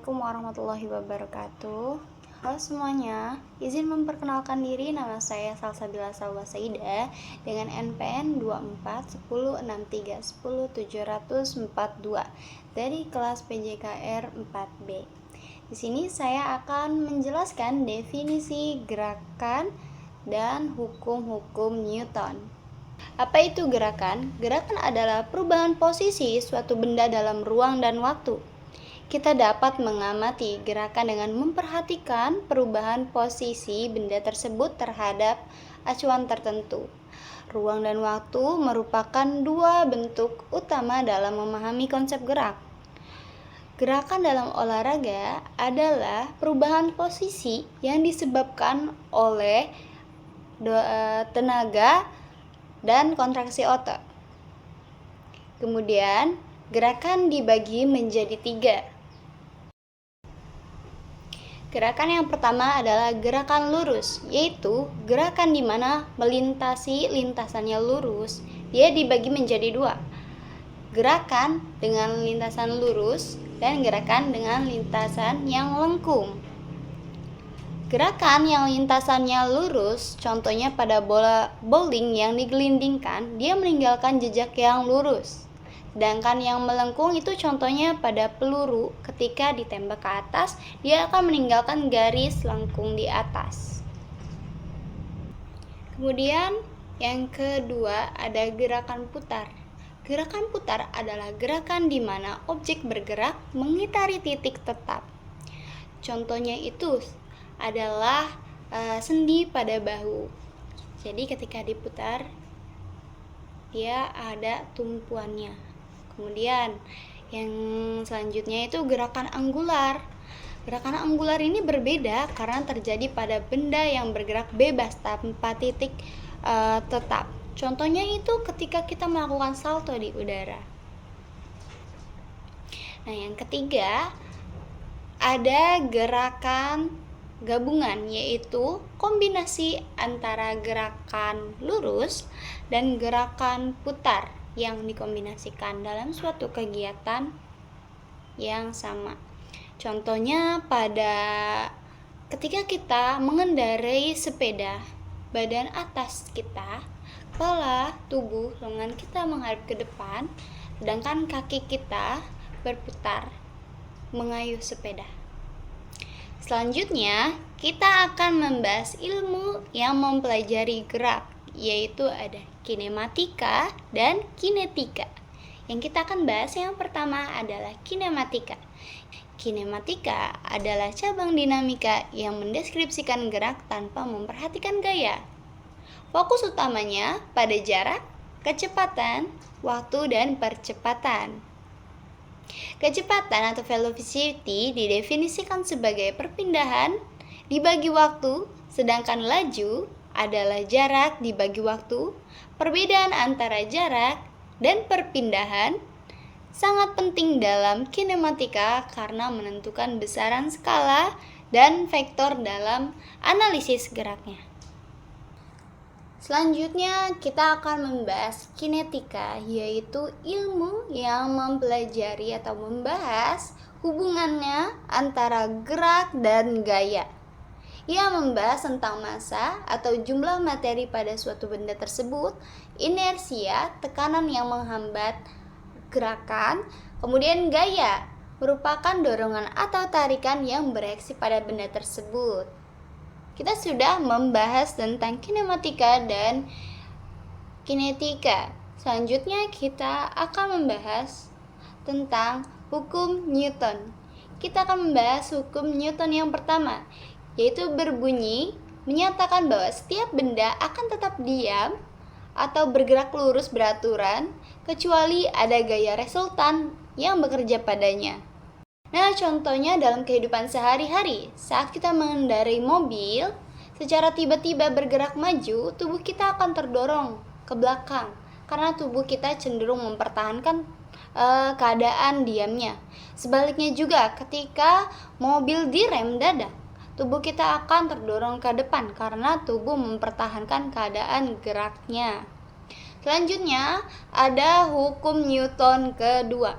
Assalamualaikum warahmatullahi wabarakatuh. Halo semuanya, izin memperkenalkan diri. Nama saya Salsabila Salwa Saida dengan NPN 241063100742 dari kelas PJKR 4B. Di sini saya akan menjelaskan definisi gerakan dan hukum-hukum Newton. Apa itu gerakan? Gerakan adalah perubahan posisi suatu benda dalam ruang dan waktu. Kita dapat mengamati gerakan dengan memperhatikan perubahan posisi benda tersebut terhadap acuan tertentu. Ruang dan waktu merupakan dua bentuk utama dalam memahami konsep gerak. Gerakan dalam olahraga adalah perubahan posisi yang disebabkan oleh tenaga dan kontraksi otot. Kemudian, gerakan dibagi menjadi 3. Gerakan yang pertama adalah gerakan lurus, yaitu gerakan di mana melintasi lintasannya lurus. Dia dibagi menjadi 2. Gerakan dengan lintasan lurus dan gerakan dengan lintasan yang lengkung. Gerakan yang lintasannya lurus, contohnya pada bola bowling yang digelindingkan, dia meninggalkan jejak yang lurus. Sedangkan yang melengkung itu contohnya pada peluru, ketika ditembak ke atas, dia akan meninggalkan garis lengkung di atas. Kemudian yang kedua ada gerakan putar. Gerakan putar adalah gerakan di mana objek bergerak mengitari titik tetap. Contohnya itu adalah sendi pada bahu. Jadi ketika diputar, dia ada tumpuannya. Kemudian yang selanjutnya itu gerakan anggular. Gerakan anggular ini berbeda karena terjadi pada benda yang bergerak bebas tanpa titik tetap. Contohnya itu ketika kita melakukan salto di udara. Nah, yang ketiga ada gerakan gabungan, yaitu kombinasi antara gerakan lurus dan gerakan putar yang dikombinasikan dalam suatu kegiatan yang sama. Contohnya pada ketika kita mengendarai sepeda, badan atas kita, kepala, tubuh, lengan kita menghadap ke depan, sedangkan kaki kita berputar mengayuh sepeda. Selanjutnya, kita akan membahas ilmu yang mempelajari gerak, yaitu ada kinematika dan kinetika. Yang kita akan bahas yang pertama adalah kinematika. Kinematika adalah cabang dinamika yang mendeskripsikan gerak tanpa memperhatikan gaya. Fokus utamanya pada jarak, kecepatan, waktu, dan percepatan. Kecepatan atau velocity didefinisikan sebagai perpindahan dibagi waktu, sedangkan laju adalah jarak dibagi waktu. Perbedaan antara jarak dan perpindahan sangat penting dalam kinematika karena menentukan besaran skala dan vektor dalam analisis geraknya. Selanjutnya kita akan membahas kinetika, yaitu ilmu yang mempelajari atau membahas hubungannya antara gerak dan gaya. Ia membahas tentang massa atau jumlah materi pada suatu benda tersebut, inersia, tekanan yang menghambat gerakan, kemudian gaya, merupakan dorongan atau tarikan yang bereaksi pada benda tersebut. Kita sudah membahas tentang kinematika dan kinetika. Selanjutnya kita akan membahas tentang hukum Newton. Kita akan membahas hukum Newton yang pertama, yaitu berbunyi menyatakan bahwa setiap benda akan tetap diam atau bergerak lurus beraturan kecuali ada gaya resultan yang bekerja padanya. Nah, contohnya dalam kehidupan sehari-hari, saat kita mengendarai mobil, secara tiba-tiba bergerak maju, tubuh kita akan terdorong ke belakang karena tubuh kita cenderung mempertahankan keadaan diamnya. Sebaliknya juga ketika mobil direm dadak, tubuh kita akan terdorong ke depan karena tubuh mempertahankan keadaan geraknya. Selanjutnya ada hukum Newton kedua.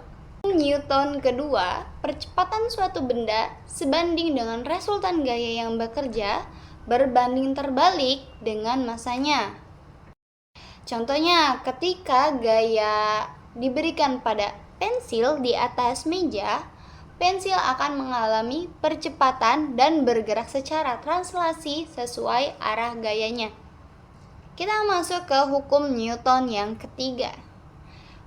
Newton kedua, percepatan suatu benda sebanding dengan resultan gaya yang bekerja berbanding terbalik dengan masanya. Contohnya, ketika gaya diberikan pada pensil di atas meja, pensil akan mengalami percepatan dan bergerak secara translasi sesuai arah gayanya. Kita masuk ke hukum Newton yang ketiga.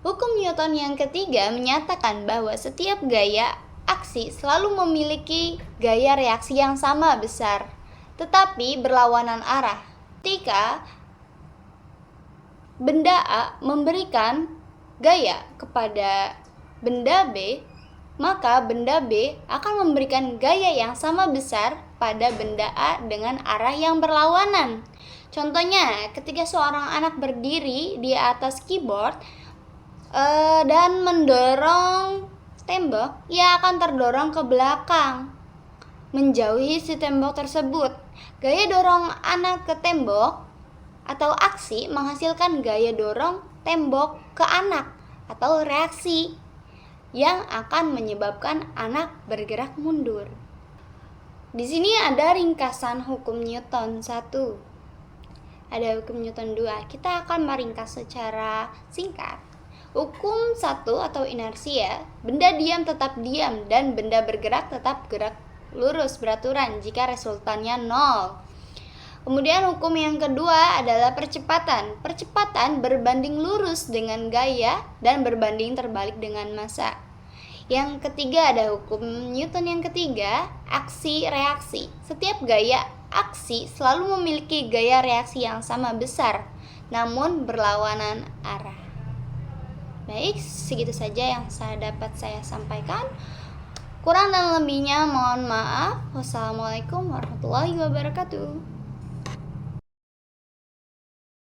Hukum Newton yang ketiga menyatakan bahwa setiap gaya aksi selalu memiliki gaya reaksi yang sama besar, tetapi berlawanan arah. Ketika benda A memberikan gaya kepada benda B, maka benda B akan memberikan gaya yang sama besar pada benda A dengan arah yang berlawanan. Contohnya, ketika seorang anak berdiri di atas keyboard dan mendorong tembok, ia akan terdorong ke belakang, menjauhi si tembok tersebut. Gaya dorong anak ke tembok atau aksi menghasilkan gaya dorong tembok ke anak atau reaksi yang akan menyebabkan anak bergerak mundur. Di sini ada ringkasan hukum Newton 1. Ada hukum Newton 2. Kita akan meringkas secara singkat. Hukum 1 atau inersia, benda diam tetap diam dan benda bergerak tetap gerak lurus beraturan jika resultannya 0. Kemudian hukum yang kedua adalah percepatan. Percepatan berbanding lurus dengan gaya dan berbanding terbalik dengan massa. Yang ketiga ada hukum Newton yang ketiga, aksi reaksi. Setiap gaya aksi selalu memiliki gaya reaksi yang sama besar, namun berlawanan arah. Baik, segitu saja yang dapat saya sampaikan. Kurang dan lebihnya mohon maaf. Wassalamualaikum warahmatullahi wabarakatuh.